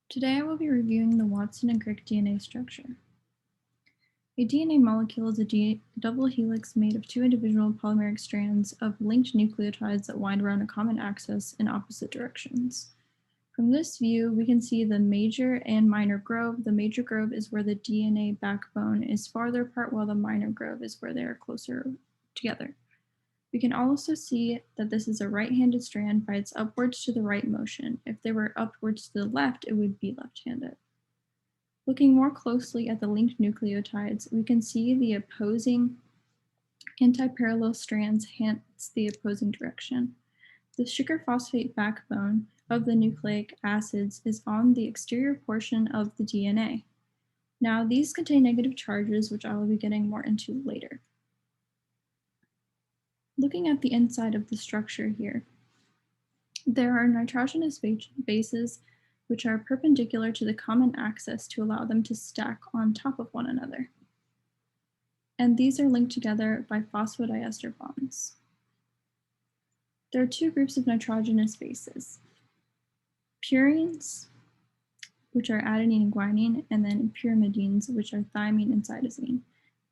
Today I will be reviewing the Watson and Crick DNA structure. A DNA molecule is a double helix made of two individual polymeric strands of linked nucleotides that wind around a common axis in opposite directions. From this view, we can see the major and minor grove. The major grove is where the DNA backbone is farther apart, while the minor grove is where they are closer together. We can also see that this is a right-handed strand by its upwards to the right motion. If they were upwards to the left, it would be left-handed. Looking more closely at the linked nucleotides, we can see the opposing antiparallel strands hence the opposing direction. The sugar phosphate backbone of the nucleic acids is on the exterior portion of the DNA. Now, these contain negative charges, which I will be getting more into later. Looking at the inside of the structure here, there are nitrogenous bases which are perpendicular to the common axis to allow them to stack on top of one another. And these are linked together by phosphodiester bonds. There are two groups of nitrogenous bases: purines, which are adenine and guanine, and then pyrimidines, which are thymine and cytosine.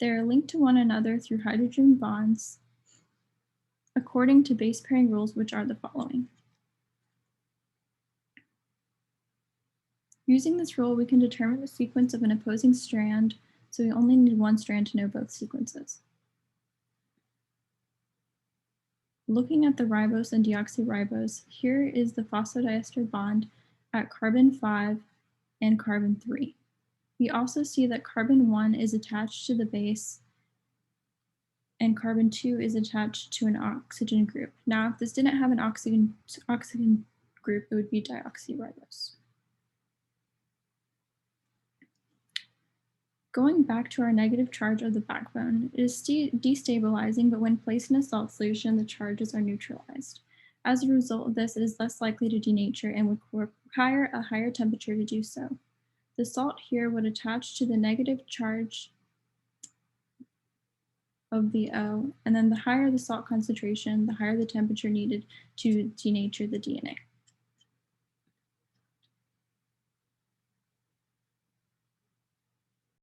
They are linked to one another through hydrogen bonds according to base pairing rules, which are the following. Using this rule, we can determine the sequence of an opposing strand, so we only need one strand to know both sequences. Looking at the ribose and deoxyribose, here is the phosphodiester bond at carbon 5 and carbon 3. We also see that carbon 1 is attached to the base and carbon 2 is attached to an oxygen group. Now, if this didn't have an oxygen group, it would be deoxyribose. Going back to our negative charge of the backbone, it is destabilizing, but when placed in a salt solution, the charges are neutralized. As a result of this, it is less likely to denature and would require a higher temperature to do so. The salt here would attach to the negative charge of the O, and then the higher the salt concentration, the higher the temperature needed to denature the DNA.